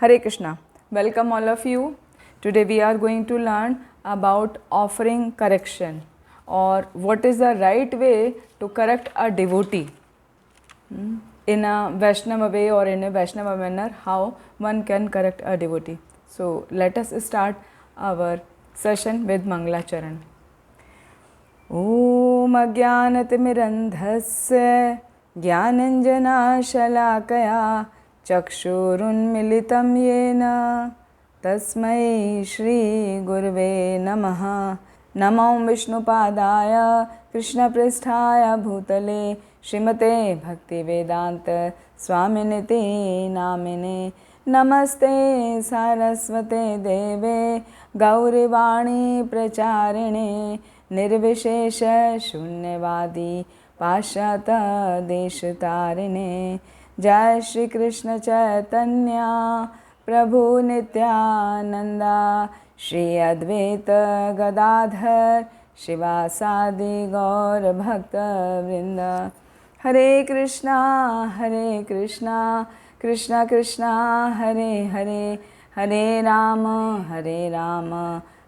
Hare Krishna. Welcome all of you. Today we are going to learn about offering correction, or what is the right way to correct a devotee in a Vaishnava way or in a Vaishnava manner, how one can correct a devotee. So let us start our session with Mangala Charan. ॐ अज्ञानतिमिरन्धस्य ज्ञानञ्जनाशलाकया चक्षुरुन्मिलितं येन तस्मै श्रीगुरवे नमः। नमो विष्णुपादाय कृष्णपृष्ठाय भूतले श्रीमते भक्तिवेदान्त स्वामिनिति नामिने। नमस्ते सारस्वते देवे गौरवाणी प्रचारिणे निर्विशेष शून्यवादी पाश्चात्य देशतारिणे। जय श्री कृष्ण चैतन्य प्रभु नित्यानंदा श्री अद्वैत गदाधर शिवासादि गौर भक्त वृंद। हरे कृष्णा कृष्णा कृष्णा हरे हरे, हरे Ram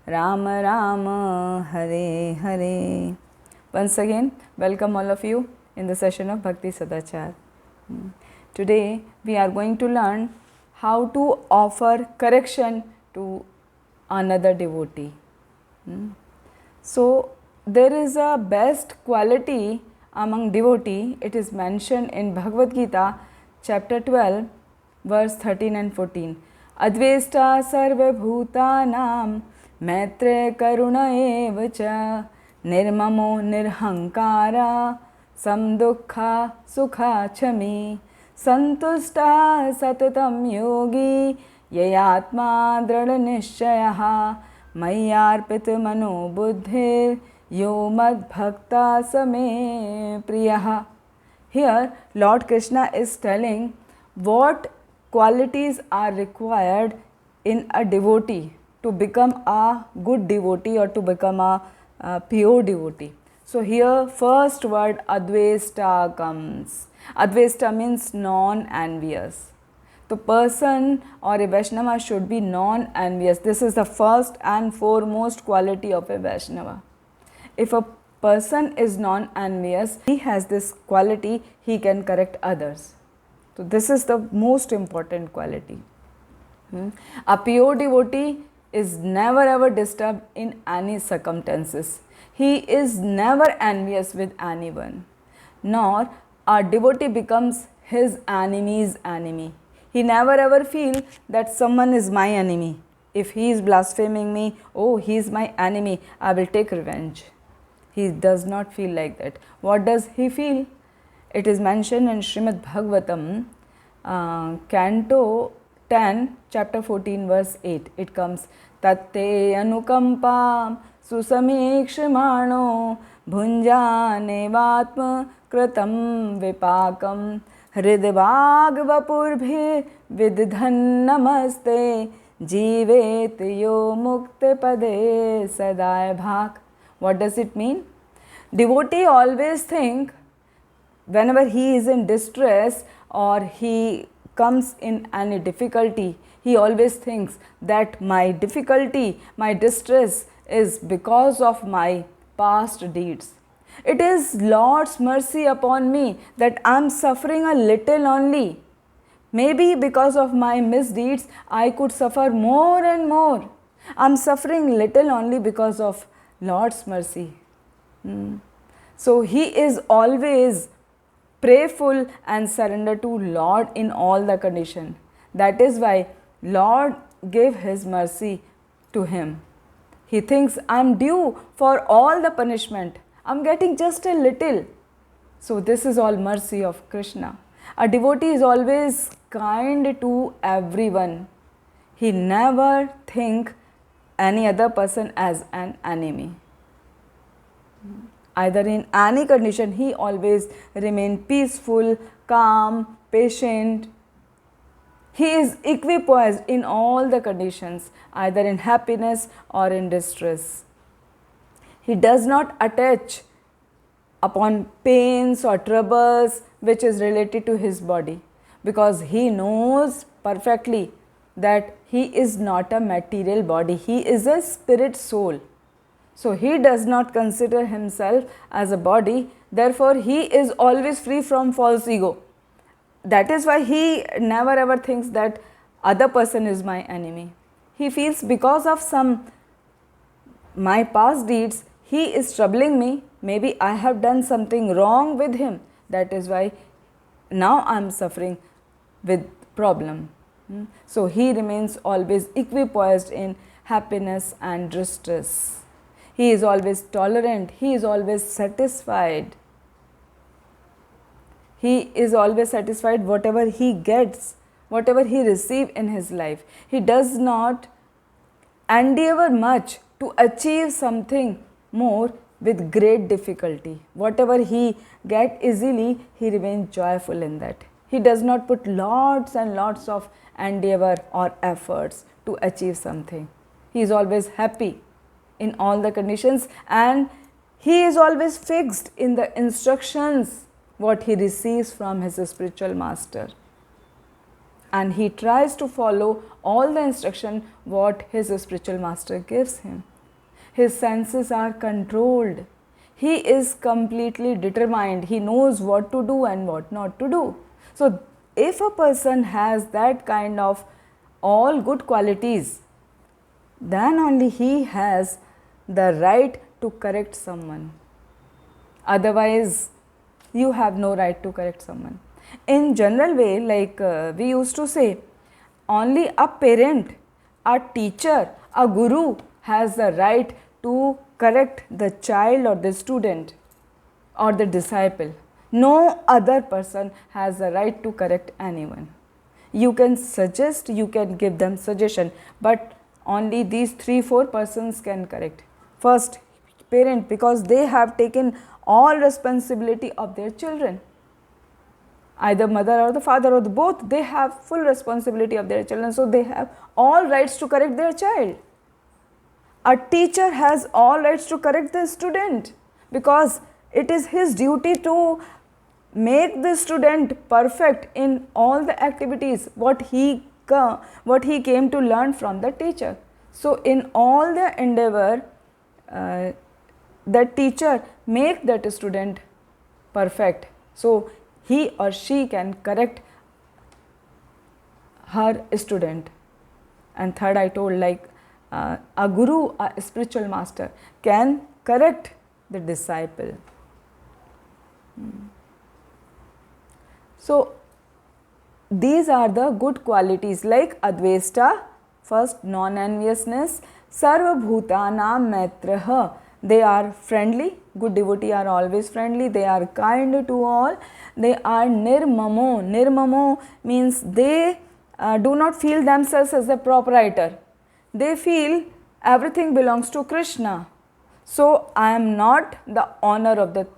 Ram Ram Hare Hare. Once again, welcome all of you in the session of Bhakti Sadachar. Today we are going to learn how to offer correction to another devotee. So there is a best quality among devotee. It is mentioned in Bhagavad Gita chapter 12 verse 13 and 14. Advesta sarva bhutanam मैत्रे करुण एव च निर्ममो निर्हंकारा समदुःखा सुखा क्षमी संतुष्टा सततं योगी ययात्मा दृढनिश्चयः मय्यार्पितमनो बुद्धिर् यो मद्भक्ता स मे प्रियः. Here Lord Krishna is telling what qualities are required in a devotee to become a good devotee or to become a pure devotee. So here first word advesta comes. Advesta means non-envious. The person or a Vaishnava should be non-envious. This is the first and foremost quality of a Vaishnava. If a person is non-envious, he has this quality, he can correct others. So this is the most important quality. A pure devotee is never ever disturbed in any circumstances. He is never envious with anyone, nor a devotee becomes his enemy's enemy. He never ever feel that someone is my enemy. If he is blaspheming me, oh, he is my enemy, I will take revenge. He does not feel like that. What does he feel? It is mentioned in Srimad Bhagavatam, Canto 10, chapter 14, verse 8. It comes, Tatte anukampam susamikshmano bhunjane vatma kratam vipakam hridvag vapurbhi vidhan namaste jivet yo mukte pade sadai bhak. What does it mean? Devotee always think whenever he is in distress or he comes in any difficulty, he always thinks that my difficulty, my distress is because of my past deeds. It is Lord's mercy upon me that I am suffering a little only. Maybe because of my misdeeds, I could suffer more and more. I am suffering little only because of Lord's mercy. So he is always prayerful and surrender to Lord in all the condition. That is why Lord gave his mercy to him. He thinks I am due for all the punishment. I am getting just a little. So this is all mercy of Krishna. A devotee is always kind to everyone. He never think any other person as an enemy. Either in any condition, he always remain peaceful, calm, patient. He is equipoised in all the conditions, either in happiness or in distress. He does not attach upon pains or troubles which is related to his body, because he knows perfectly that he is not a material body, he is a spirit soul. So he does not consider himself as a body, therefore he is always free from false ego. That is why he never ever thinks that other person is my enemy. He feels because of my past deeds, he is troubling me, maybe I have done something wrong with him, that is why now I am suffering with problem. So he remains always equipoised in happiness and distress. He is always tolerant, he is always satisfied. He is always satisfied whatever he gets, whatever he receives in his life. He does not endeavor much to achieve something more with great difficulty. Whatever he gets easily, he remains joyful in that. He does not put lots and lots of endeavor or efforts to achieve something. He is always happy in all the conditions, and he is always fixed in the instructions what he receives from his spiritual master, and he tries to follow all the instruction what his spiritual master gives him. His senses are controlled. He is completely determined. He knows what to do and what not to do. So if a person has that kind of all good qualities, then only he has the right to correct someone. Otherwise, you have no right to correct someone. In general way, like we used to say, only a parent, a teacher, a guru has the right to correct the child or the student or the disciple. No other person has the right to correct anyone. You can suggest, you can give them suggestion, but only these 3-4 persons can correct. First, parent, because they have taken all responsibility of their children. Either mother or the father or the both, they have full responsibility of their children, so they have all rights to correct their child. A teacher has all rights to correct the student, because it is his duty to make the student perfect in all the activities what he came to learn from the teacher. So in all the endeavor, the teacher make that student perfect, so he or she can correct her student. And third, I told, like a guru, a spiritual master can correct the disciple. So these are the good qualities, like Advesta, first non-enviousness, Sarva Bhutanam Maitraha. They are friendly, good devotee are always friendly, they are kind to all, they are nirmamo. Nirmamo means they do not feel themselves as a proprietor. They feel everything belongs to Krishna. So I am not the owner of the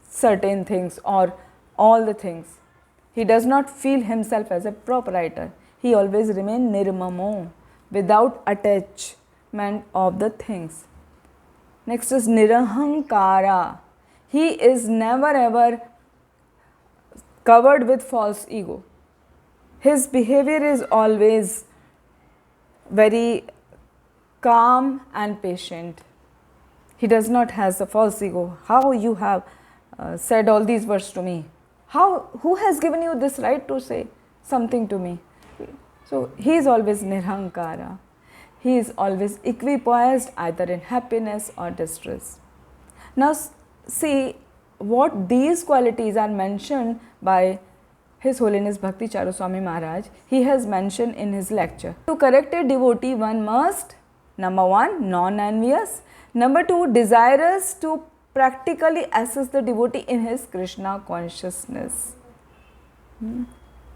certain things or all the things. He does not feel himself as a proprietor. He always remains nirmamo, without attachment of the things. Next is nirahankara. He is never ever covered with false ego. His behavior is always very calm and patient. He does not have a false ego. How you have said all these words to me? Who has given you this right to say something to me? So he is always nirahankara. He is always equipoised either in happiness or distress. Now see what these qualities are mentioned by His Holiness Bhakti Charu Swami Maharaj. He has mentioned in his lecture. To correct a devotee, one must, number 1, non-envious. Number 2, desirous to practically assist the devotee in his Krishna consciousness.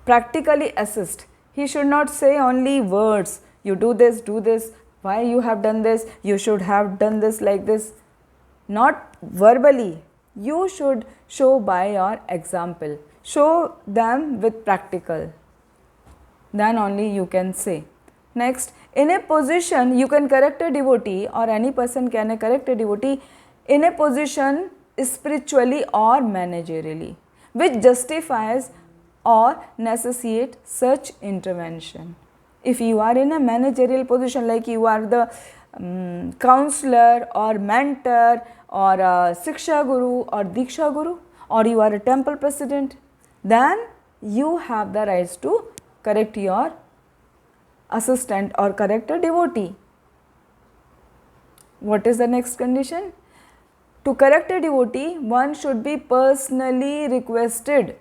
Practically assist. He should not say only words. You do this, why you have done this, you should have done this like this. Not verbally. You should show by your example. Show them with practical. Then only you can say. Next, in a position, you can correct a devotee, or any person can correct a devotee in a position spiritually or managerially, which justifies or necessitates such intervention. If you are in a managerial position, like you are the counselor or mentor or a Siksha Guru or Diksha Guru, or you are a temple president, then you have the rights to correct your assistant or correct a devotee. What is the next condition? To correct a devotee, one should be personally requested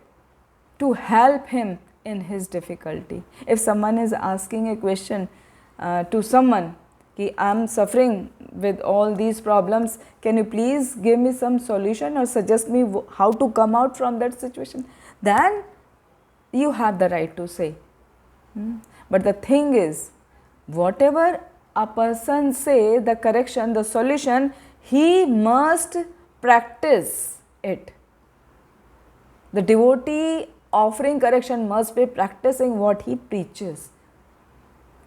to help him in his difficulty. If someone is asking a question to someone, कि I am suffering with all these problems, can you please give me some solution or suggest me how to come out from that situation, then you have the right to say. But the thing is, whatever a person say, the correction, the solution, he must practice it. The devotee offering correction must be practicing what he preaches.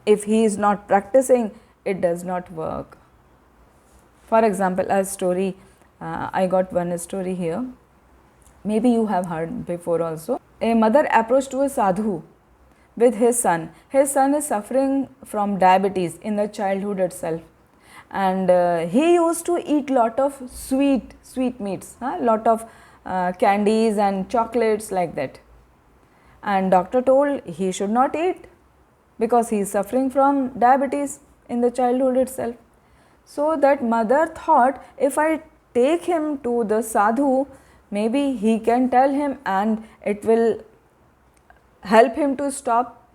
If he is not practicing, it does not work. For example, a story, I got one story here. Maybe you have heard before also. A mother approached to a sadhu with his son. His son is suffering from diabetes in the childhood itself, and he used to eat lot of sweet meats, lot of candies and chocolates like that. And doctor told he should not eat because he is suffering from diabetes in the childhood itself. So that mother thought, if I take him to the sadhu, maybe he can tell him and it will help him to stop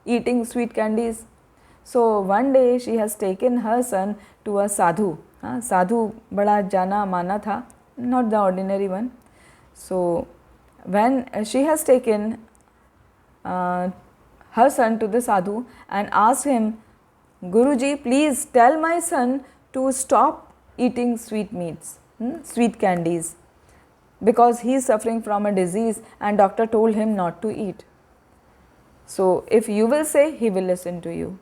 eating sweet candies. So one day she has taken her son to a sadhu. Sadhu bada jana mana tha, not the ordinary one. So when she has taken her son to the sadhu and asked him, Guruji, please tell my son to stop eating sweet meats, sweet candies, because he is suffering from a disease and doctor told him not to eat. So if you will say, he will listen to you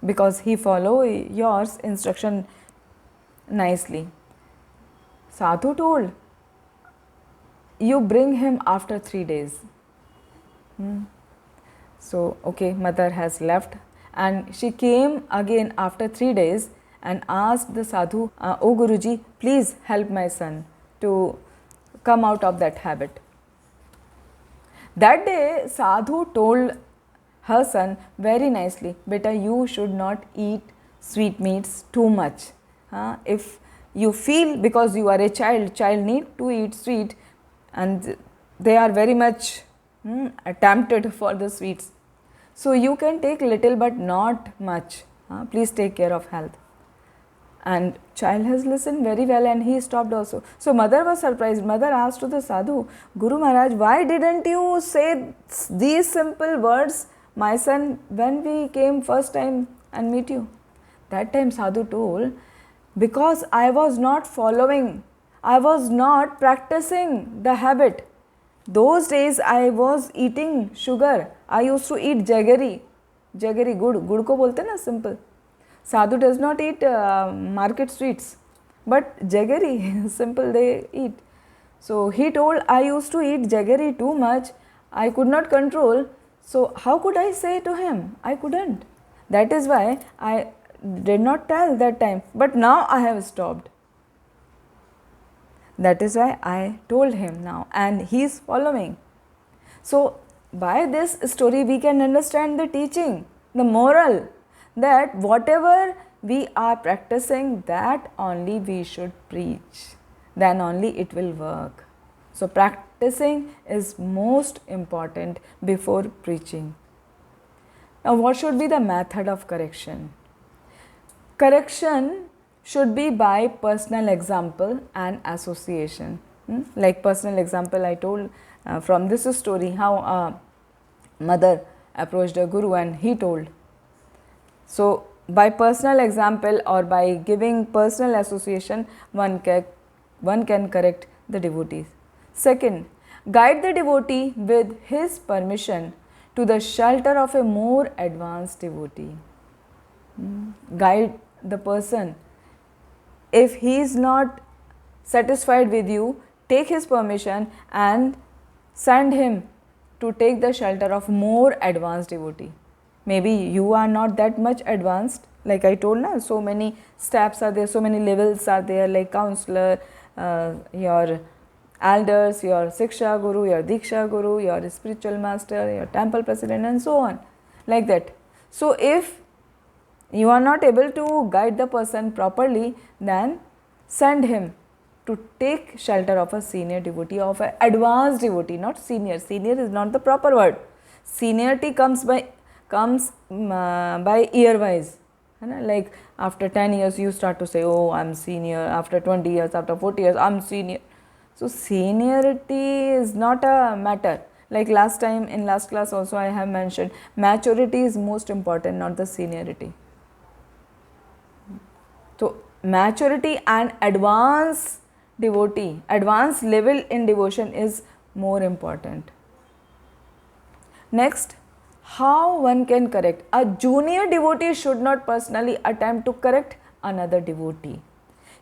because he follow your instruction nicely. Sadhu told, you bring him after 3 days. So okay, mother has left and she came again after 3 days and asked the sadhu, oh Guruji, please help my son to come out of that habit. That day sadhu told her son very nicely, beta, you should not eat sweet meats too much. If you feel, because you are a child need to eat sweet and they are very much tempted for the sweets. So you can take little but not much. Please take care of health. And child has listened very well and he stopped also. So mother was surprised. Mother asked to the sadhu, Guru Maharaj, why didn't you say these simple words, my son, when we came first time and meet you? That time sadhu told, because I was not following, I was not practicing the habit. Those days I was eating sugar. I used to eat jaggery, gur ko bolte na, simple. Sadhu does not eat market sweets, but jaggery, simple they eat. So he told, I used to eat jaggery too much, I could not control. So how could I say to him? I couldn't. That is why I did not tell that time, but now I have stopped. That is why I told him now and he is following. So by this story we can understand the teaching, the moral, that whatever we are practicing, that only we should preach, then only it will work. So practicing is most important before preaching. Now what should be the method of correction? Correction should be by personal example and association. Like personal example, I told from this story how a mother approached a guru and he told. So by personal example or by giving personal association, one can correct the devotees. Second, guide the devotee with his permission to the shelter of a more advanced devotee. Guide the person. If he is not satisfied with you, take his permission and send him to take the shelter of more advanced devotee. Maybe you are not that much advanced, like I told now, so many steps are there, so many levels are there, like counselor, your elders, your Siksha Guru, your Diksha Guru, your spiritual master, your temple president, and so on, like that. So if you are not able to guide the person properly, then send him to take shelter of a senior devotee, of an advanced devotee, not senior. Senior is not the proper word. Seniority comes by year wise. Like after 10 years you start to say, oh, I'm senior. After 20 years, after 40 years, I'm senior. So seniority is not a matter. Like last time in last class also I have mentioned, maturity is most important, not the seniority. So maturity and advanced devotee, advanced level in devotion is more important. Next, how one can correct. A junior devotee should not personally attempt to correct another devotee.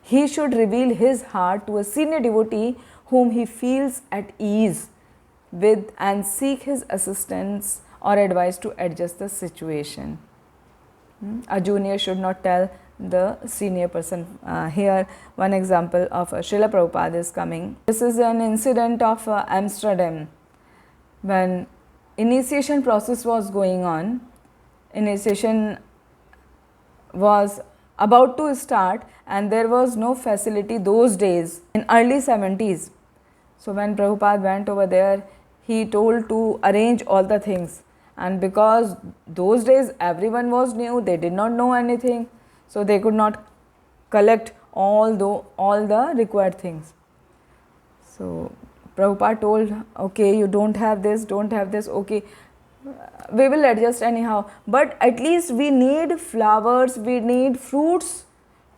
He should reveal his heart to a senior devotee whom he feels at ease with and seek his assistance or advice to adjust the situation. A junior should not tell the senior person. Here one example of Srila Prabhupada is coming. This is an incident of Amsterdam. When initiation process was going on, initiation was about to start and there was no facility those days in early 70s. So when Prabhupada went over there, he told to arrange all the things, and because those days everyone was new, they did not know anything, so they could not collect all the required things. So Prabhupada told, okay, you don't have this, okay, we will adjust anyhow, but at least we need flowers, we need fruits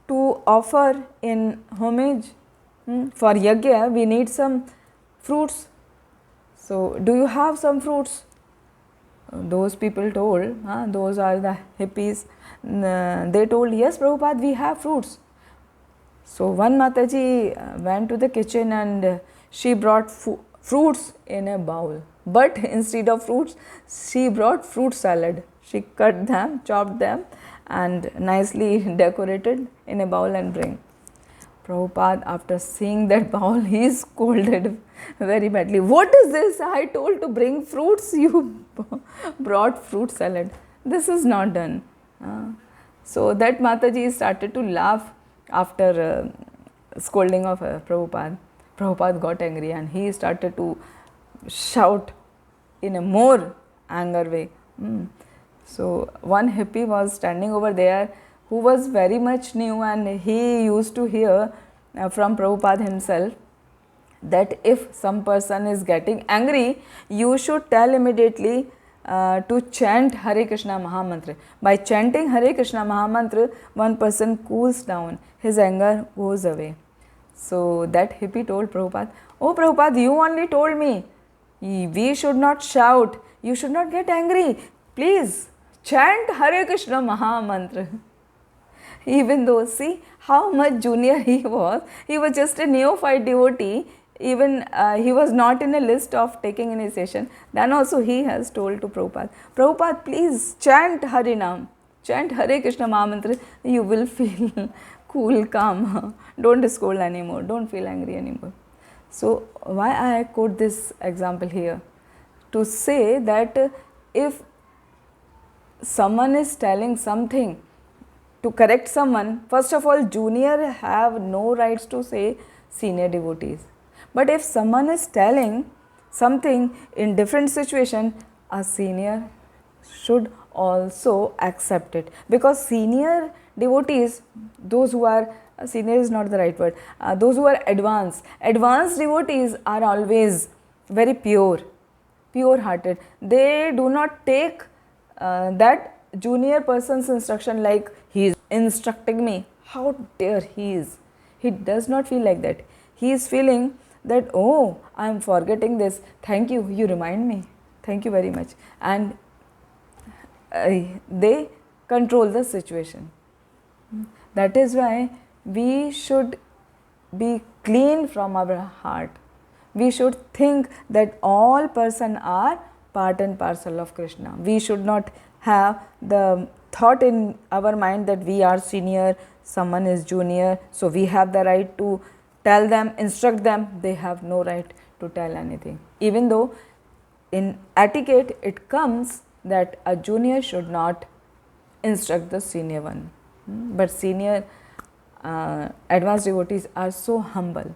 to offer in homage. For yajna we need some fruits. So do you have some fruits? Those people told, those are the hippies, they told, yes Prabhupada, we have fruits. So one Mataji went to the kitchen and she brought fruits in a bowl, but instead of fruits she brought fruit salad. She cut them, chopped them and nicely decorated in a bowl and bring. Prabhupada, after seeing that bowl, he scolded very badly. What is this? I told to bring fruits, you brought fruit salad. This is not done. So that Mataji started to laugh after scolding of Prabhupada. Prabhupada got angry and he started to shout in a more anger way. So one hippie was standing over there who was very much new, and he used to hear from Prabhupada himself that if some person is getting angry, you should tell immediately to chant Hare Krishna Mahamantra. By chanting Hare Krishna Mahamantra, one person cools down, his anger goes away. So that hippie told Prabhupada, oh Prabhupada, you only told me, we should not shout, you should not get angry, please chant Hare Krishna Mahamantra. Even though, see how much junior he was just a neophyte devotee, even he was not in a list of taking initiation, then also he has told to Prabhupada, Prabhupada, please chant Harinam, chant Hare Krishna Mahamantra, you will feel cool, calm, don't scold anymore, don't feel angry anymore. So why I quote this example here? To say that if someone is telling something to correct someone, first of all, junior have no rights to say senior devotees. But if someone is telling something in different situation, a senior should also accept it. Because senior devotees, those who are, senior is not the right word, those who are advanced devotees are always very pure hearted. They do not take that junior person's instruction like he is instructing me, how dare he is. He does not feel like that. He is feeling that, oh, I am forgetting this, thank you, you remind me, thank you very much. And they control the situation. That is why we should be clean from our heart. We should think that all persons are part and parcel of Krishna. We should not have the thought in our mind that we are senior, someone is junior, so we have the right to tell them, instruct them. They have no right to tell anything. Even though in etiquette it comes that a junior should not instruct the senior one. But senior advanced devotees are so humble,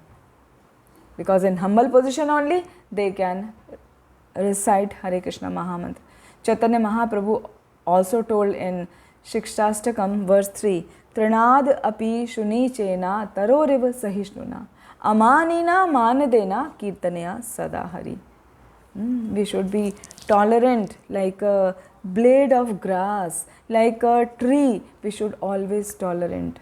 because in humble position only they can recite Hare Krishna Mahamantra. Chaitanya Mahaprabhu also told in Shikshastakam verse 3, Trinad api shuni chena taroriv sahishnuna amanina manadena kirtanaya sadahari. We should be tolerant like a blade of grass, like a tree. We should always tolerant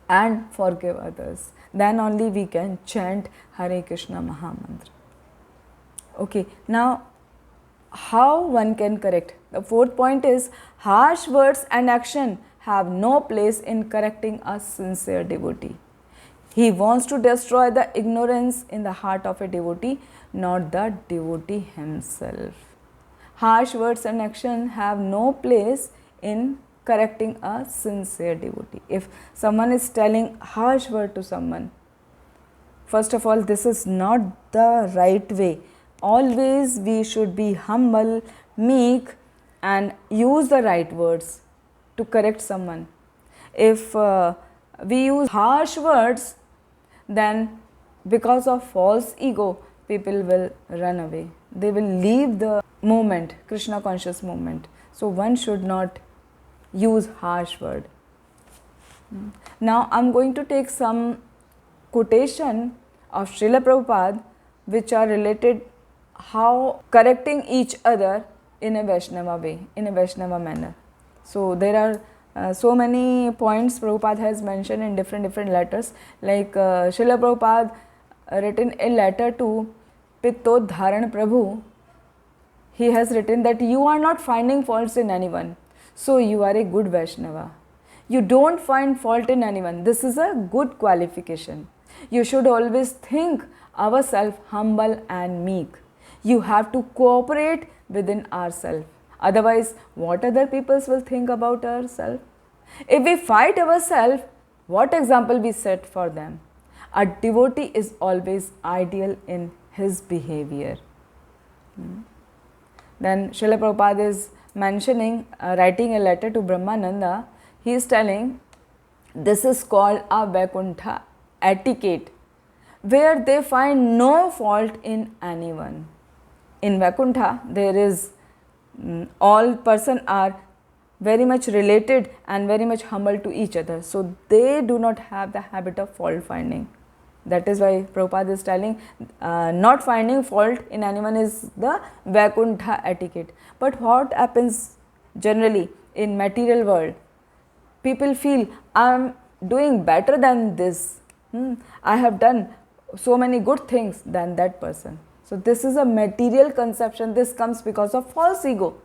and forgive others. Then only we can chant Hare Krishna Mahamantra. Okay, now how one can correct? The fourth point is harsh words and action have no place in correcting a sincere devotee. He wants to destroy the ignorance in the heart of a devotee, not the devotee himself. Harsh words and action have no place in correcting a sincere devotee. If someone is telling harsh word to someone, first of all, this is not the right way. Always we should be humble, meek, and use the right words to correct someone. If we use harsh words, then because of false ego, people will run away. They will leave the movement, Krishna conscious movement. So one should not use harsh word. Now I am going to take some quotation of Srila Prabhupada which are related how correcting each other in a Vaishnava way, in a Vaishnava manner. So there are so many points Prabhupada has mentioned in different letters, like Srila Prabhupada written a letter to Pittodharan Prabhu. He has written that you are not finding faults in anyone, so you are a good Vaishnava. You don't find fault in anyone. This is a good qualification. You should always think ourselves humble and meek. You have to cooperate within ourselves. Otherwise, what other people will think about ourselves? If we fight ourselves, what example we set for them? A devotee is always ideal in his behavior. Then Srila Prabhupada is mentioning, writing a letter to Brahmananda. He is telling, this is called a Vaikuntha etiquette, where they find no fault in anyone. In Vaikuntha, there is all persons are very much related and very much humble to each other. So they do not have the habit of fault finding. That is why Prabhupada is telling not finding fault in anyone is the Vaikuntha etiquette. But what happens generally in material world? People feel I am doing better than this. I have done so many good things than that person. So this is a material conception. This comes because of false ego.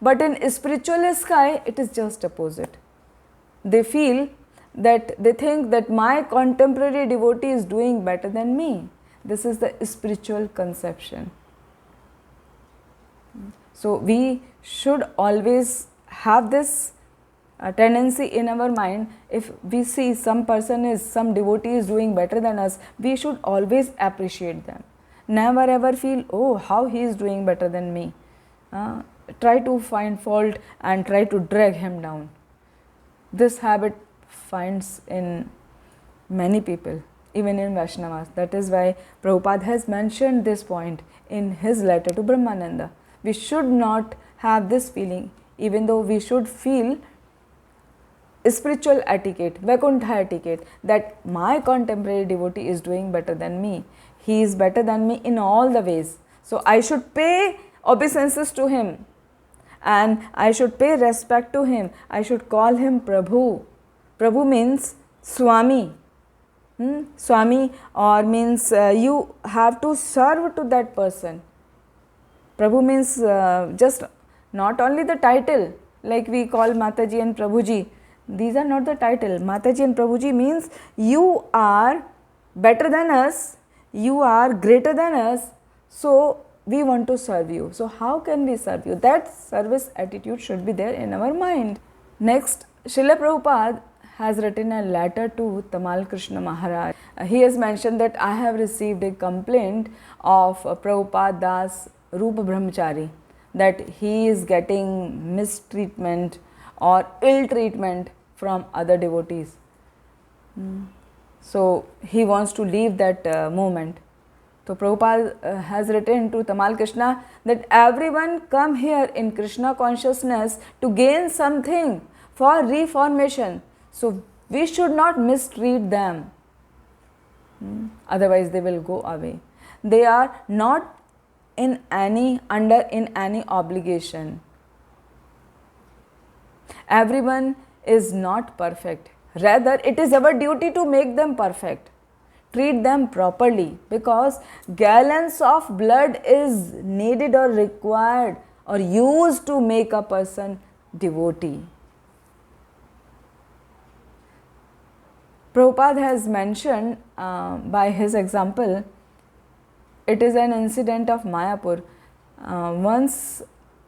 But in spiritual sky, it is just opposite. They feel that they think that my contemporary devotee is doing better than me. This is the spiritual conception. So we should always have this tendency in our mind. If we see some devotee is doing better than us, we should always appreciate them. Never ever feel, oh, how he is doing better than me. Try to find fault and try to drag him down. This habit finds in many people, even in Vaishnavas. That is why Prabhupada has mentioned this point in his letter to Brahmananda. We should not have this feeling, even though we should feel spiritual etiquette, Vaikuntha etiquette, that my contemporary devotee is doing better than me. He is better than me in all the ways. So I should pay obeisances to him and I should pay respect to him. I should call him Prabhu. Prabhu means Swami. Swami or means you have to serve to that person. Prabhu means just not only the title, like we call Mataji and Prabhuji. These are not the title. Mataji and Prabhuji means you are better than us, you are greater than us, so we want to serve you. So how can we serve you? That service attitude should be there in our mind. Next, Srila Prabhupada has written a letter to Tamal Krishna Maharaj. He has mentioned that I have received a complaint of Prabhupada Das Rupa Brahmachari, that he is getting mistreatment or ill treatment from other devotees. So he wants to leave that movement. So Prabhupada has written to Tamal Krishna that everyone come here in Krishna consciousness to gain something for reformation. So we should not mistreat them. Otherwise they will go away. They are not in any obligation. Everyone is not perfect. Rather, it is our duty to make them perfect. Treat them properly, because gallons of blood is needed or required or used to make a person devotee. Prabhupada has mentioned by his example, it is an incident of Mayapur. Once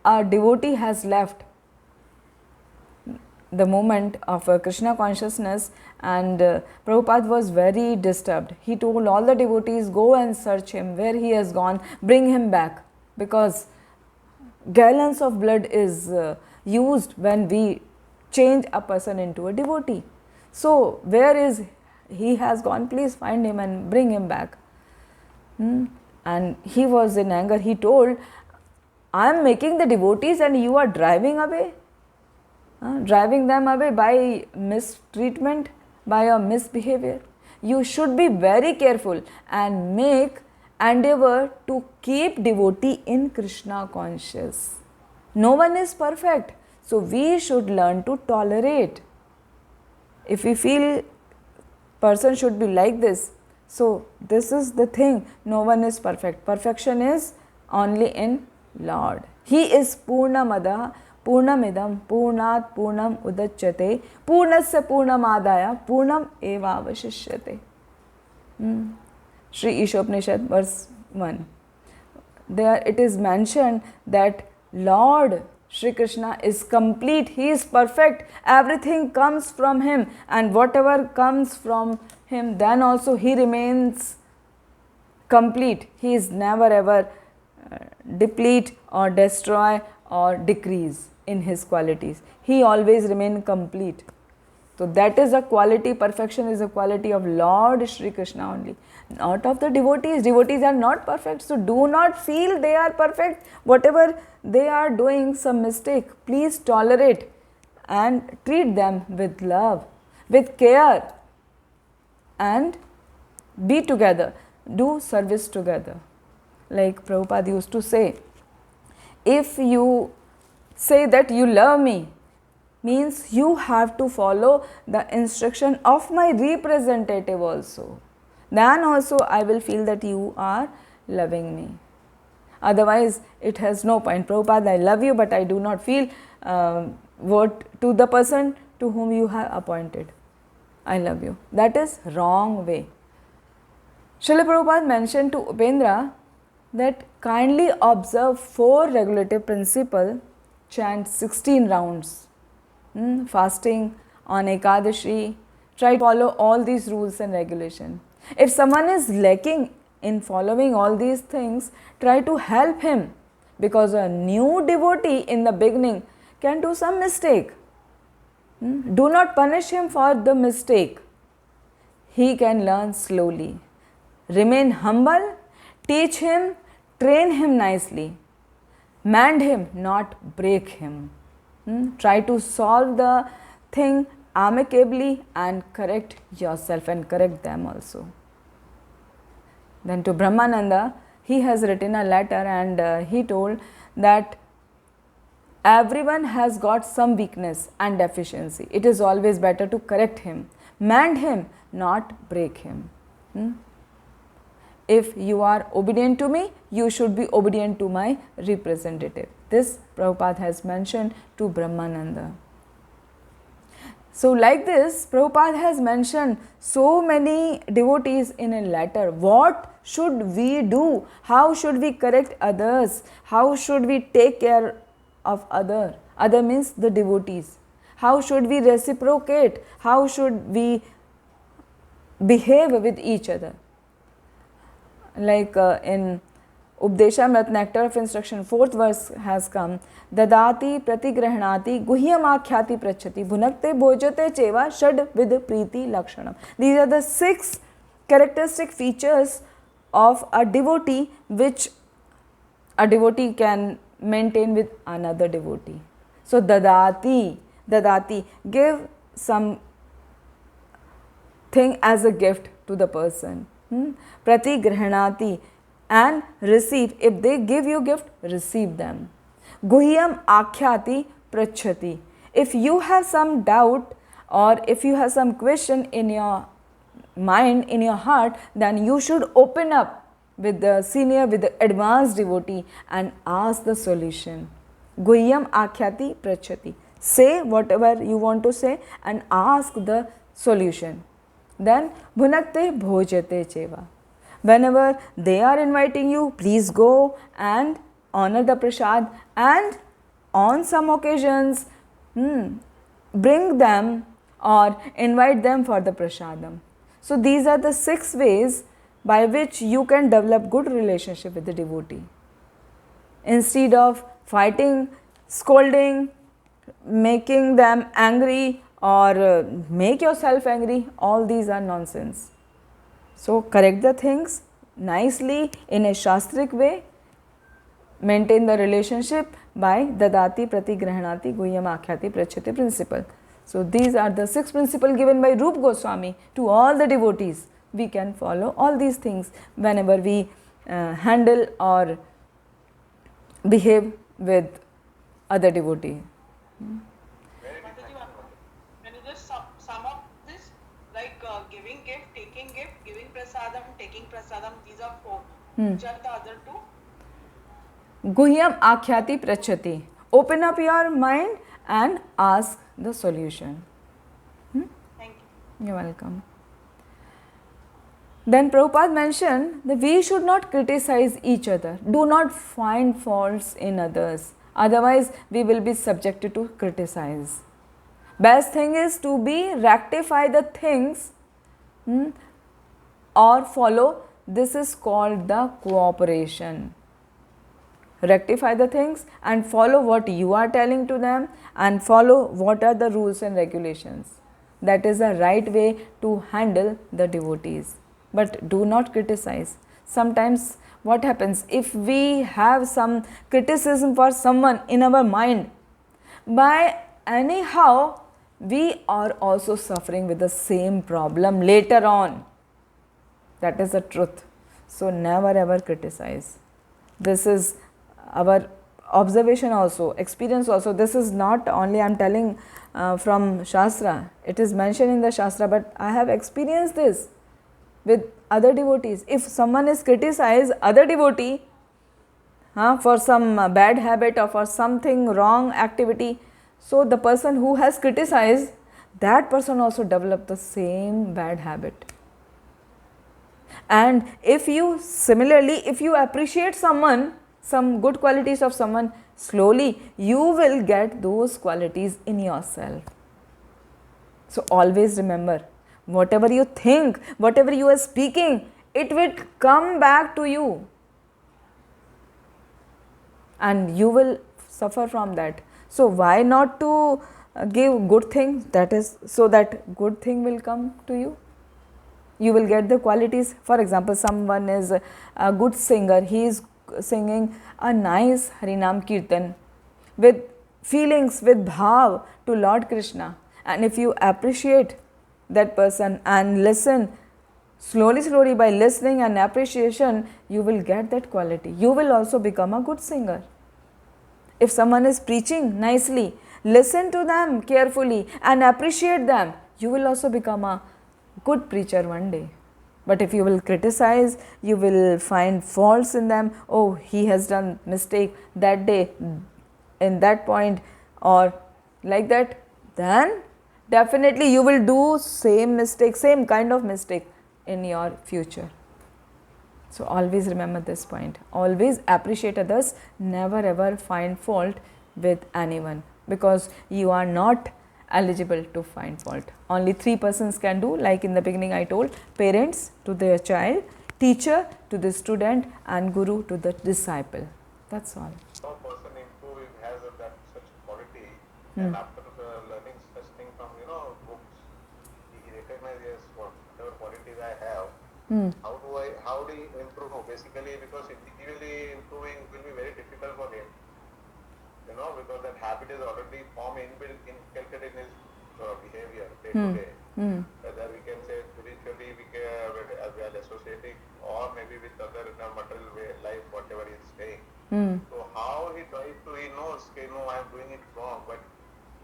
a devotee has left the moment of Krishna consciousness, and Prabhupada was very disturbed. He told all the devotees, go and search him, where he has gone, bring him back, because gallons of blood is used when we change a person into a devotee. So where is he has gone? Please find him and bring him back. And he was in anger. He told, I am making the devotees and you are driving away. Driving them away by mistreatment, by your misbehavior. You should be very careful and make endeavor to keep devotee in Krishna conscious. No one is perfect, so we should learn to tolerate. If we feel person should be like this, so this is the thing, no one is perfect. Perfection is only in Lord. He is Purnamada Purnamidam Purnat Purnam Udachyate Purnasya Purnamadaya Purnam Eva Vashishyate. Sri Ishopanishad verse 1. There it is mentioned that Lord Shri Krishna is complete, He is perfect, everything comes from Him, and whatever comes from Him, then also He remains complete. He is never ever deplete or destroy or decrease in His qualities. He always remains complete. So that is a quality, perfection is a quality of Lord Shri Krishna only, not of the devotees. Devotees are not perfect, so do not feel they are perfect. Whatever they are doing some mistake, please tolerate and treat them with love, with care, and be together, do service together. Like Prabhupada used to say, if you say that you love me, means you have to follow the instruction of my representative also. Then also I will feel that you are loving me. Otherwise it has no point. Prabhupada, I love you, but I do not feel what to the person to whom you have appointed. I love you. That is wrong way. Srila Prabhupada mentioned to Upendra that kindly observe 4 regulative principles, chant 16 rounds. Fasting on Ekadashi, try to follow all these rules and regulations. If someone is lacking in following all these things, try to help him, because a new devotee in the beginning can do some mistake. Do not punish him for the mistake. He can learn slowly. Remain humble, teach him, train him nicely. Mend him, not break him. Try to solve the thing amicably and correct yourself and correct them also. Then to Brahmananda, he has written a letter and he told that everyone has got some weakness and deficiency. It is always better to correct him, mend him, not break him. If you are obedient to me, you should be obedient to my representative. This Prabhupada has mentioned to Brahmananda. So like this, Prabhupada has mentioned so many devotees in a letter. What should we do? How should we correct others? How should we take care of other? Other means the devotees. How should we reciprocate? How should we behave with each other? Like in Updeshamrit, Nectar of Instruction, 4th verse has come. Dadati pratigrahanati guhyamakhyati prachati bhunakte bhojate cheva shad vid priti lakshanam. These are the 6 characteristic features of a devotee which a devotee can maintain with another devotee. So dadati, give some thing as a gift to the person. Pratigrahanati, and receive. If they give you gift, receive them. Guhyam akhyati prachati. If you have some doubt or if you have some question in your mind, in your heart, then you should open up with the senior, with the advanced devotee and ask the solution. Guhyam akhyati prachati. Say whatever you want to say and ask the solution. Then bhunakte bhojate cheva. Whenever they are inviting you, please go and honor the prasad, and on some occasions bring them or invite them for the prasadam. So these are the 6 ways by which you can develop good relationship with the devotee. Instead of fighting, scolding, making them angry or make yourself angry, all these are nonsense. So correct the things nicely in a shastric way. Maintain the relationship by dadati pratigrahanati guhyam akhyati prachati principle. So these are the 6 principles given by Rupa Goswami to all the devotees. We can follow all these things whenever we handle or behave with other devotee. Can you just sum up this? Like giving gift, taking gift, giving prasadam, taking prasadam, these are 4. Which are the other 2? Guhyam akhyati prachati. Open up your mind and ask the solution. Thank you. You're welcome. Then Prabhupada mentioned that we should not criticize each other. Do not find faults in others. Otherwise, we will be subjected to criticize. Best thing is to be rectify the things or follow. This is called the cooperation. Rectify the things and follow what you are telling to them and follow what are the rules and regulations. That is the right way to handle the devotees. But do not criticize. Sometimes what happens, if we have some criticism for someone in our mind, by anyhow we are also suffering with the same problem later on. That is the truth. So never ever criticize. This is our observation also, experience also. This is not only I am telling from Shastra. It is mentioned in the Shastra, but I have experienced this with other devotees. If someone is criticized, other devotee for some bad habit or for something wrong activity, so the person who has criticized, that person also developed the same bad habit. And if you similarly, if you appreciate someone, some good qualities of someone, slowly you will get those qualities in yourself. So always remember, whatever you think, whatever you are speaking, it will come back to you and you will suffer from that. So why not to give good things, that is, so that good thing will come to you. You will get the qualities. For example, someone is a good singer, he is singing a nice Harinam Kirtan with feelings, with bhav to Lord Krishna, and if you appreciate that person and listen, slowly by listening and appreciation, you will get that quality. You will also become a good singer. If someone is preaching nicely, listen to them carefully and appreciate them, you will also become a good preacher one day. But if you will criticize, you will find faults in them. Oh, he has done mistake that day, in that point, or like that, then definitely you will do same mistake, same kind of mistake in your future. So always remember this point. Always appreciate others. Never ever find fault with anyone, because you are not eligible to find fault. Only three persons can do, like in the beginning I told: parents to their child, teacher to the student, and guru to the disciple. That's all. No person improving has that such quality, and after learning such thing from books, he recognizes whatever qualities I have. How do you improve? Basically, because individually improving will be very difficult for him. Because that habit is already formed inculcated in his behavior day to day. Whether we can say spiritually, as we are associating, or maybe with other material way, life, whatever he is saying. So how he tries to, he knows, okay, no, I am doing it wrong, but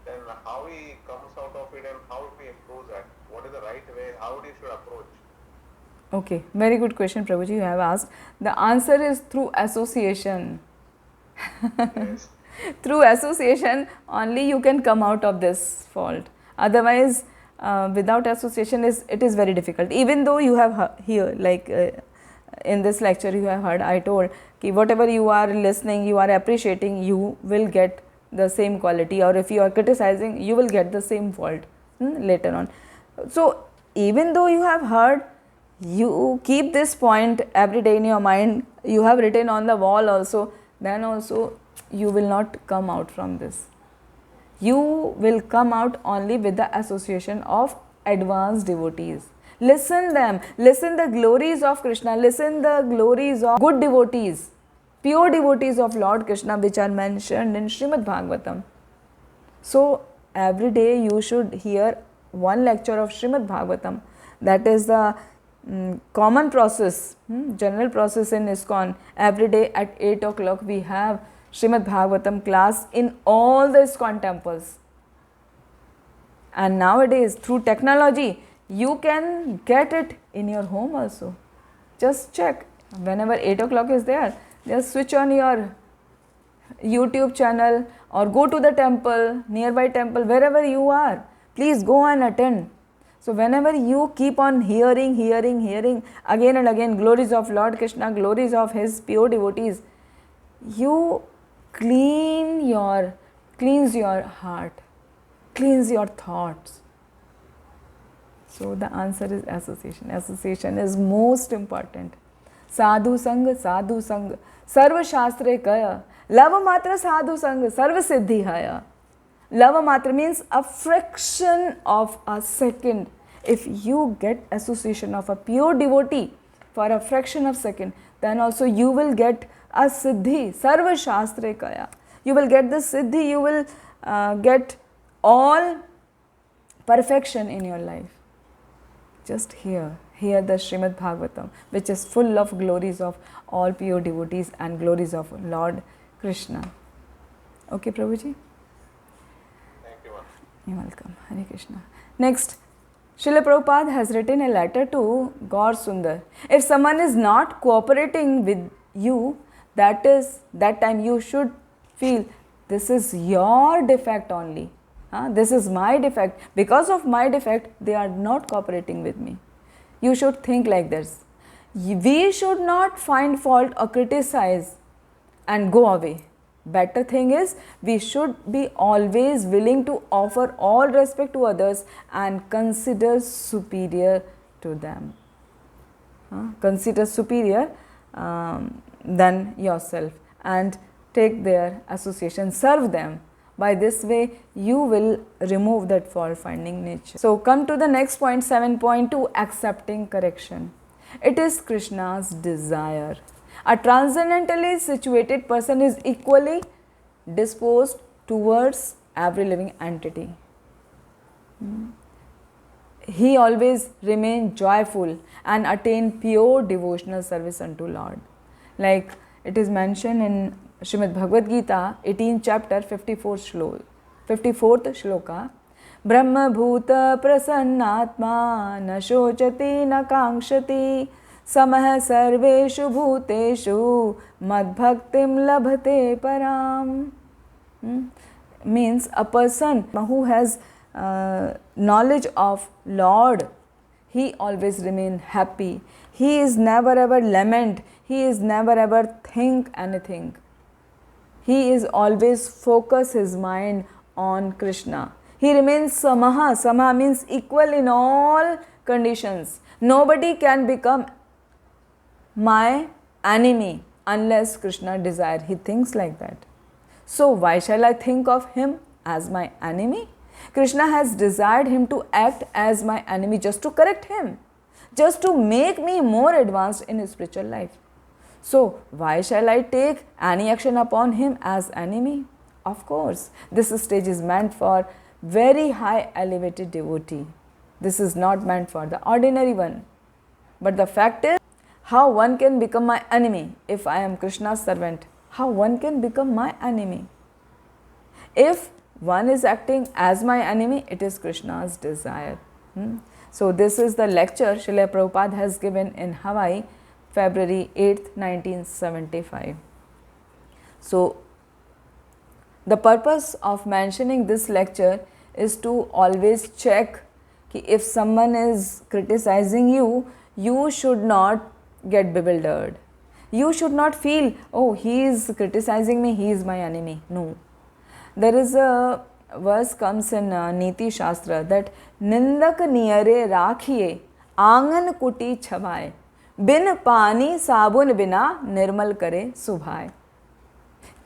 then how he comes out of it and how he improves that? What is the right way? How he should approach? Okay, very good question, Prabhuji, you have asked. The answer is through association. Yes. Through association only you can come out of this fault. Otherwise, without association, it is very difficult. Even though you have here, like in this lecture you have heard, I told कि whatever you are listening, you are appreciating, you will get the same quality, or if you are criticizing, you will get the same fault later on. So even though you have heard, you keep this point every day in your mind, you have written on the wall also, then also you will not come out from this. You will come out only with the association of advanced devotees. Listen them, listen the glories of Krishna, listen the glories of good devotees, pure devotees of Lord Krishna, which are mentioned in Srimad Bhagavatam. So every day you should hear one lecture of Srimad Bhagavatam. That is the common process, general process in ISKCON. Every day at 8 o'clock we have Srimad Bhagavatam class in all the ISKCON temples. And nowadays through technology you can get it in your home also. Just check, whenever 8 o'clock is there, just switch on your YouTube channel or go to the temple, nearby temple, wherever you are. Please go and attend. So whenever you keep on hearing again and again glories of Lord Krishna, glories of his pure devotees, you cleanse your heart, cleanse your thoughts. So the answer is association. Association is most important. Sadhu sang, sarva shastre kaya, lava matra sadhu sang, sarva siddhi haya. Lava matra means a fraction of a second. If you get association of a pure devotee for a fraction of a second, then also you will get a siddhi, sarva shastre kaya. You will get the siddhi, you will get all perfection in your life. Just hear the Srimad Bhagavatam, which is full of glories of all pure devotees and glories of Lord Krishna. Okay, Prabhuji? Thank you. You're welcome. Hare Krishna. Next, Srila Prabhupada has written a letter to Gaur Sundar. If someone is not cooperating with you, that time you should feel this is your defect only. This is my defect. Because of my defect, they are not cooperating with me. You should think like this. We should not find fault or criticize and go away. Better thing is, we should be always willing to offer all respect to others and consider superior to them. Consider superior than yourself and take their association, serve them. By this way, you will remove that fault finding nature. So come to the next point, 7.2, accepting correction. It is Krishna's desire. A transcendentally situated person is equally disposed towards every living entity. He always remains joyful and attain pure devotional service unto Lord. Like it is mentioned in Srimad Bhagavad Gita, 18th chapter, 54th shloka. Brahma bhuta prasannatma na shochati na kankshati samah sarveshu bhuteshu madbhaktim labhate param. Means a person who has knowledge of Lord, he always remain happy. He is never ever lament. He is never ever think anything. He is always focus his mind on Krishna. He remains samaha. Samaha means equal in all conditions. Nobody can become my enemy unless Krishna desire. He thinks like that. So why shall I think of him as my enemy? Krishna has desired him to act as my enemy just to correct him, just to make me more advanced in his spiritual life. So why shall I take any action upon him as enemy? Of course, this stage is meant for very high elevated devotee. This is not meant for the ordinary one. But the fact is, how one can become my enemy if I am Krishna's servant? How one can become my enemy? If one is acting as my enemy, it is Krishna's desire. So this is the lecture Srila Prabhupada has given in Hawaii, February 8th, 1975. So the purpose of mentioning this lecture is to always check कि if someone is criticizing you, you should not get bewildered. You should not feel, oh, he is criticizing me, he is my enemy. No. There is a verse comes in Niti Shastra that Nindak niyare rakhiye aangan kuti chhabaye bin pani sabun bina nirmal kare subhaye.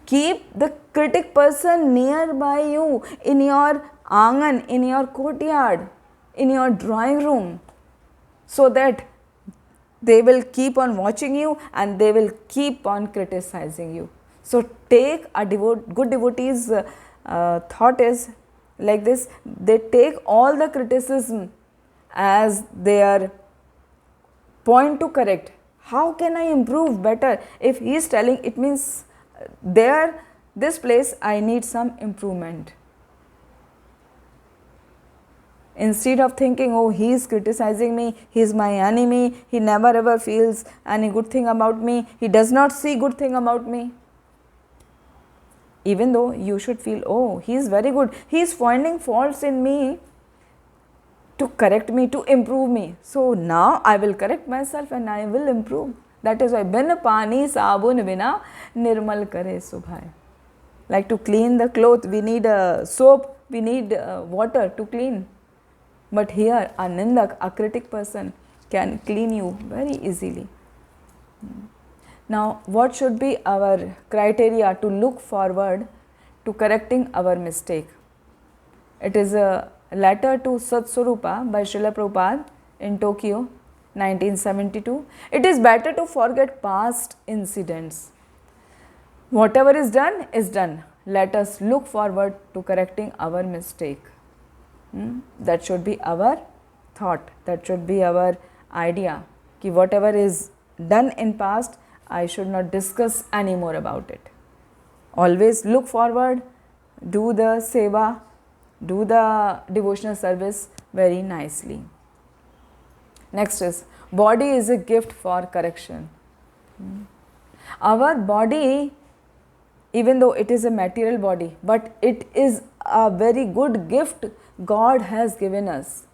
Keep the critic person nearby you, in your aangan, in your courtyard, in your drawing room, so that they will keep on watching you and they will keep on criticizing you. So take a good devotee's thought is like this. They take all the criticism as their point to correct. How can I improve better? If he is telling, it means this place I need some improvement. Instead of thinking, oh, he is criticizing me, he is my enemy, he never ever feels any good thing about me, he does not see good thing about me. Even though you should feel, oh, he is very good, he is finding faults in me to correct me, to improve me. So now I will correct myself and I will improve. That is why bin pani sabun bina nirmal kare subhai. Like to clean the cloth, we need a soap, we need water to clean. But here a nindak, a critic person can clean you very easily. Now what should be our criteria to look forward to correcting our mistake? It is a letter to Satswarupa by Srila Prabhupada in Tokyo, 1972. It is better to forget past incidents. Whatever is done is done. Let us look forward to correcting our mistake. That should be our thought, that should be our idea, कि whatever is done in past, I should not discuss any more about it. Always look forward, do the seva, do the devotional service very nicely. Next is, body is a gift for correction. Our body, even though it is a material body, but it is a very good gift God has given us.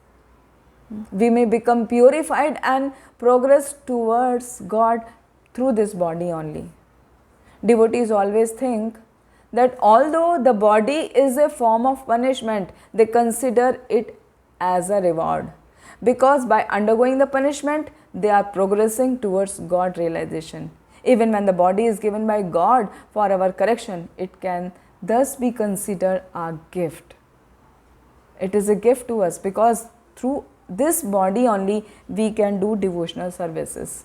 We may become purified and progress towards God through this body only. Devotees always think that although the body is a form of punishment, they consider it as a reward, because by undergoing the punishment, they are progressing towards God realization. Even when the body is given by God for our correction, it can thus be considered a gift. It is a gift to us because through this body only we can do devotional services.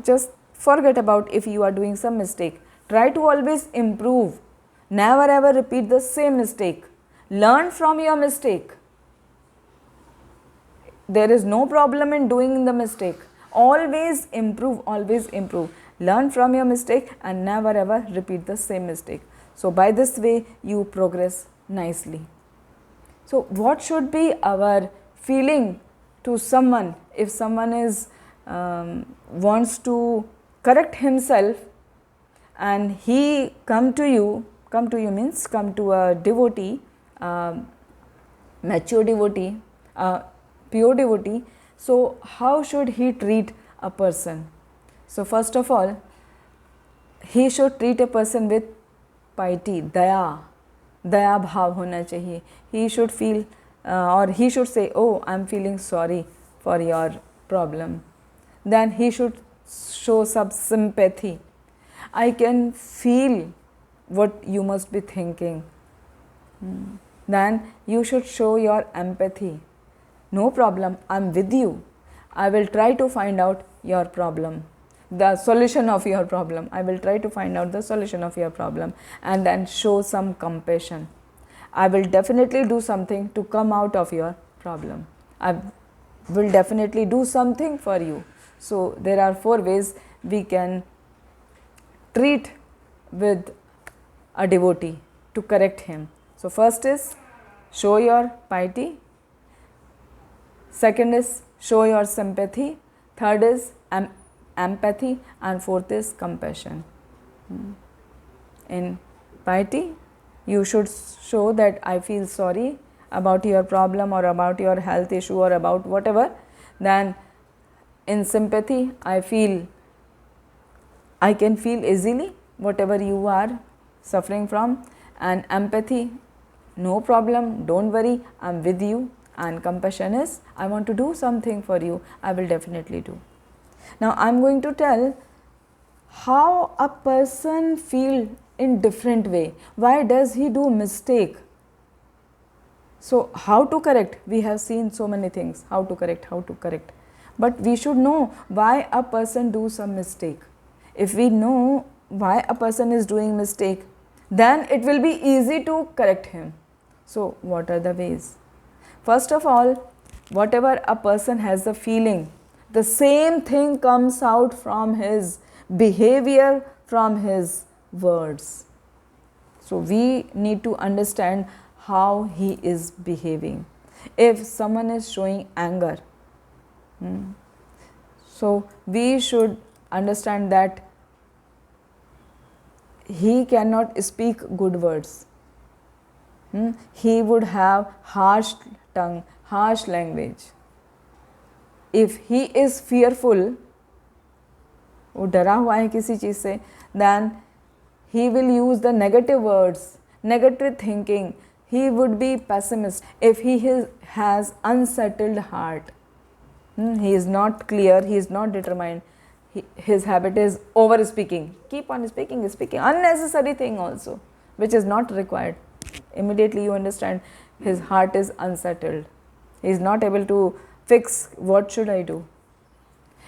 Just forget about if you are doing some mistake. Try to always improve. Never ever repeat the same mistake. Learn from your mistake. There is no problem in doing the mistake. Always improve, always improve. Learn from your mistake and never ever repeat the same mistake. So by this way you progress nicely. So what should be our feeling to someone if someone is wants to correct himself and he come to you means come to a devotee mature devotee, pure devotee, so how should he treat a person? So first of all, he should treat a person with piety, daya bhav hona chahiye. He should feel or he should say, oh, I am feeling sorry for your problem. Then he should show some sympathy. I can feel what you must be thinking. Then you should show your empathy. No problem, I am with you. I will try to find out your problem, the solution of your problem. I will try to find out the solution of your problem, and then show some compassion. I will definitely do something to come out of your problem. I will definitely do something for you. So there are 4 ways we can treat with a devotee to correct him. So first is show your piety. Second is show your sympathy. Third is empathy. And fourth is compassion. In piety, you should show that I feel sorry about your problem or about your health issue or about whatever. Then in sympathy, I can feel easily whatever you are suffering from. And empathy, no problem, don't worry, I am with you. And compassion is, I want to do something for you, I will definitely do. Now I am going to tell how a person feel in different way. Why does he do mistake? So how to correct? We have seen so many things, how to correct. But we should know why a person do some mistake. If we know why a person is doing mistake, then it will be easy to correct him. So what are the ways? First of all, whatever a person has the feeling, the same thing comes out from his behavior, from his words. So we need to understand how he is behaving. If someone is showing anger, so we should understand that he cannot speak good words. He would have harsh tongue, harsh language. If he is fearful, वो डरा हुआ है किसी चीज़ से, then he will use the negative words, negative thinking. He would be pessimist. If he has unsettled heart, he is not clear, he is not determined. His habit is over speaking. Keep on speaking, unnecessary thing also, which is not required. Immediately you understand his heart is unsettled. He is not able to fix what should I do.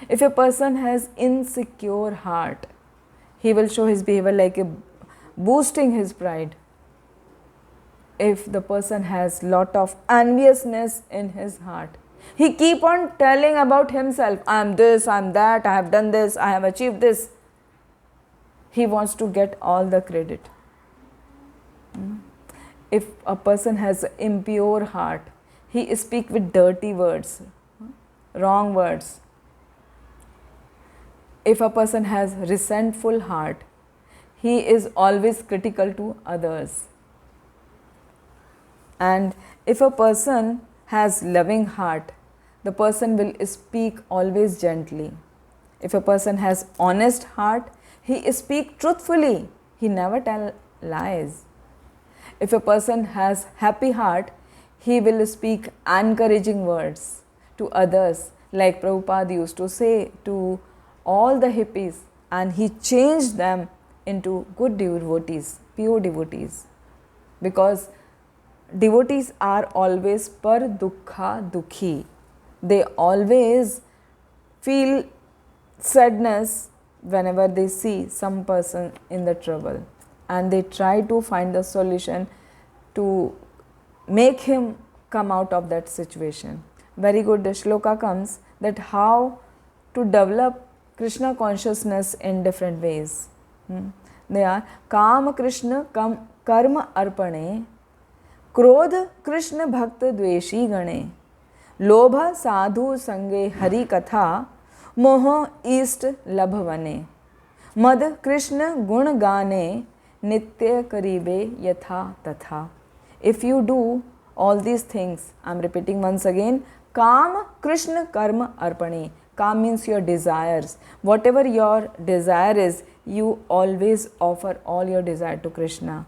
If a person has insecure heart, he will show his behavior like boosting his pride. If the person has lot of enviousness in his heart, he keep on telling about himself, I am this, I am that, I have done this, I have achieved this. He wants to get all the credit. If a person has an impure heart, he speaks with dirty words, wrong words. If a person has resentful heart, he is always critical to others. And if a person has loving heart, the person will speak always gently. If a person has honest heart, he speaks truthfully. He never tell lies. If a person has happy heart, he will speak encouraging words to others, like Prabhupada used to say to all the hippies, and he changed them into good devotees, pure devotees. Because devotees are always par dukkha dukhi. They always feel sadness whenever they see some person in the trouble, and they try to find the solution to make him come out of that situation. Very good shloka comes that how to develop Krishna consciousness in different ways. They are Kam Krishna Karma Arpane, Krodh Krishna Bhakta Dveshi Gane, Lobha Sadhu Sange Hari Katha, Moha East Labhavane, Mad Krishna Gun Gane, Nitya Karibe Yatha Tatha. If you do all these things. I am repeating once again. Kam Krishna Karma Arpane. Kam means your desires. Whatever your desire is, you always offer all your desire to Krishna.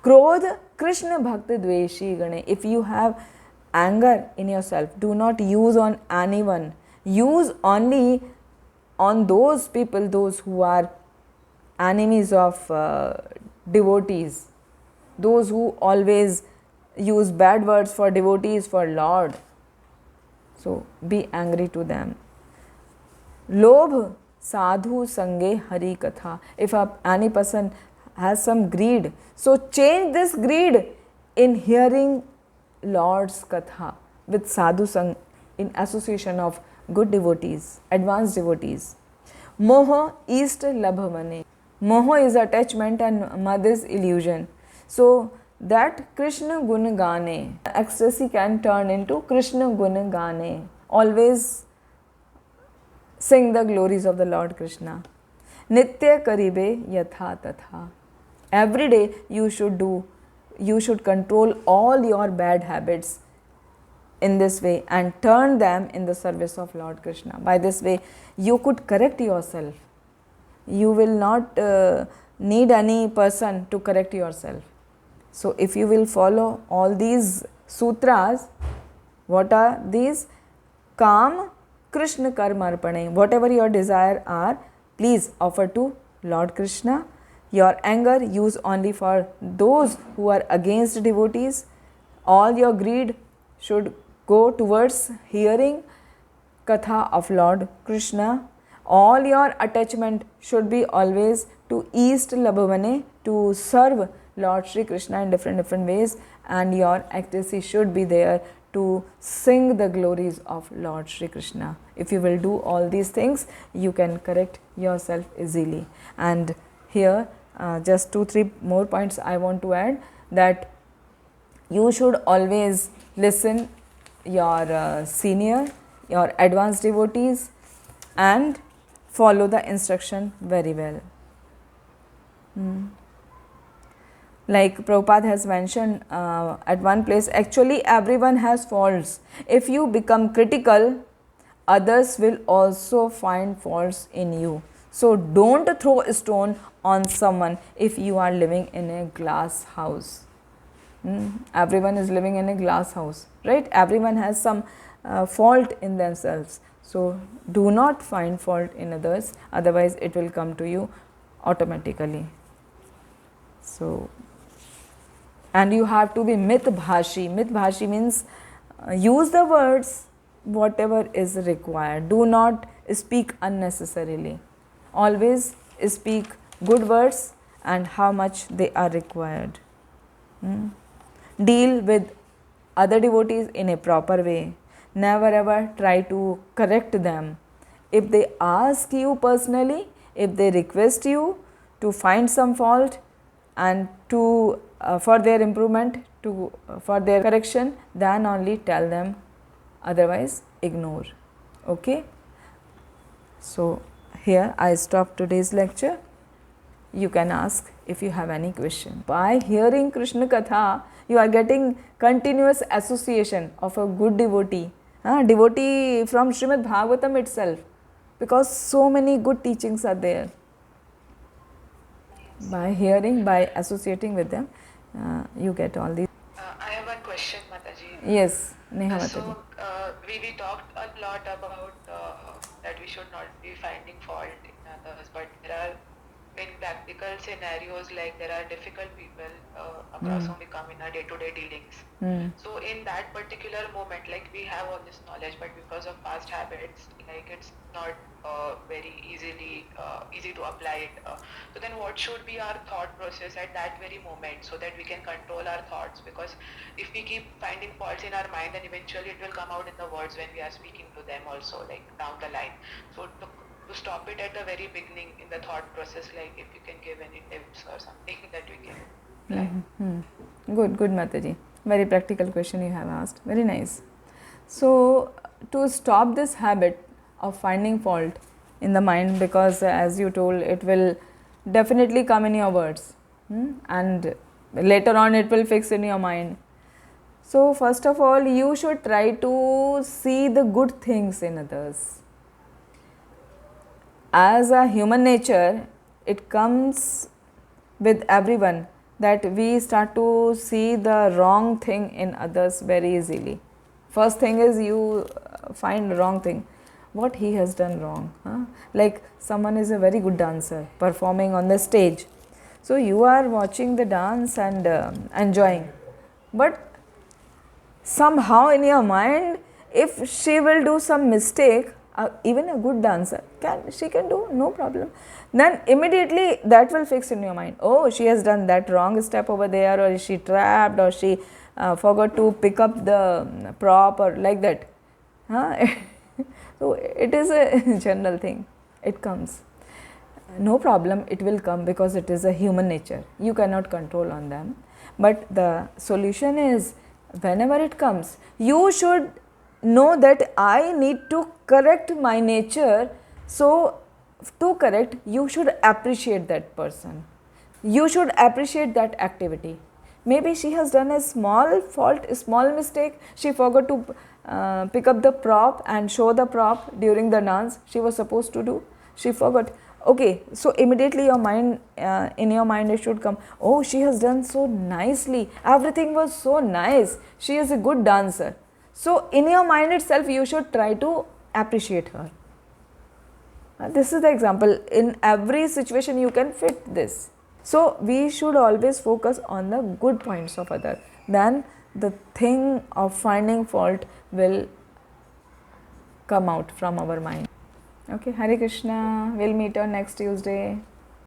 Krodh Krishna Bhakti Dveshi Gane. If you have anger in yourself, do not use on anyone. Use only on those people, those who are enemies of devotees, those who always use bad words for devotees, for Lord. So be angry to them. Lobh sadhu sange hari katha. If any person has some greed, so change this greed in hearing Lord's katha with sadhu sang, in association of good devotees, advanced devotees. Moha east labhavane. Moha is attachment and mad is illusion. So that Krishna gun gane, ecstasy can turn into Krishna gun gane. Always sing the glories of the Lord Krishna. Nitya karibe yatha tatha. Every day you should control all your bad habits in this way and turn them in the service of Lord Krishna. By this way, you could correct yourself. You will not need any person to correct yourself. So, if you will follow all these sutras, what are these? Kam Krishna Karma Arpane. Whatever your desire are, please offer to Lord Krishna. Your anger use only for those who are against devotees. All your greed should go towards hearing Katha of Lord Krishna. All your attachment should be always to East Labhavane, to serve Lord Shri Krishna in different ways, and your ecstasy should be there to sing the glories of Lord Shri Krishna. If you will do all these things, you can correct yourself easily. And here just 2-3 more points I want to add, that you should always listen your senior, your advanced devotees, and follow the instruction very well. Like Prabhupada has mentioned at one place, actually everyone has faults. If you become critical, others will also find faults in you. So don't throw a stone on someone if you are living in a glass house. Everyone is living in a glass house, right? Everyone has some fault in themselves. So do not find fault in others, otherwise it will come to you automatically. So, and you have to be mitbhashi. Mitbhashi means use the words whatever is required. Do not speak unnecessarily. Always speak good words and how much they are required. Deal with other devotees in a proper way. Never ever try to correct them. If they ask you personally, if they request you to find some fault and to for their improvement, for their correction, then only tell them, otherwise ignore. Okay? So here I stop today's lecture. You can ask if you have any question. By hearing Krishna Katha, you are getting continuous association of a good devotee, devotee from Srimad Bhagavatam itself, because so many good teachings are there. By hearing, by associating with them, you get all these. I have one question, Mataji. Yes, Neha Mataji. So, we talked a lot about that we should not be finding fault in others, but there are in practical scenarios, like there are difficult people across whom we come in our day-to-day dealings. So in that particular moment, like we have all this knowledge, but because of past habits, like it's not very easy to apply it. So then what should be our thought process at that very moment, so that we can control our thoughts? Because if we keep finding faults in our mind, then eventually it will come out in the words when we are speaking to them also, like down the line. So to stop it at the very beginning in the thought process, like if you can give any tips or something that we can apply. Good Mataji. Very practical question you have asked. Very nice. So to stop this habit of finding fault in the mind, because as you told, it will definitely come in your words and later on it will fix in your mind. So first of all, you should try to see the good things in others. As a human nature, it comes with everyone that we start to see the wrong thing in others very easily. First thing is you find wrong thing. What he has done wrong. Huh? Like someone is a very good dancer performing on the stage. So you are watching the dance and enjoying. But somehow in your mind, if she will do some mistake, even a good dancer she can do, no problem, then immediately that will fix in your mind. Oh, she has done that wrong step over there, or she trapped, or she forgot to pick up the prop, or like that. Huh? So it is a general thing, it comes, no problem, it will come, because it is a human nature, you cannot control on them. But the solution is, whenever it comes, you should know that I need to correct my nature. So to correct, you should appreciate that person, you should appreciate that activity. Maybe she has done a small fault, a small mistake, she forgot to pick up the prop and show the prop during the dance she was supposed to do, she forgot. Okay, so immediately your mind, in your mind it should come, oh, she has done so nicely, everything was so nice, she is a good dancer. So in your mind itself you should try to appreciate her. This is the example, in every situation you can fit this. So we should always focus on the good points of other, then the thing of finding fault will come out from our mind. Okay, Hare Krishna, we'll meet on next Tuesday.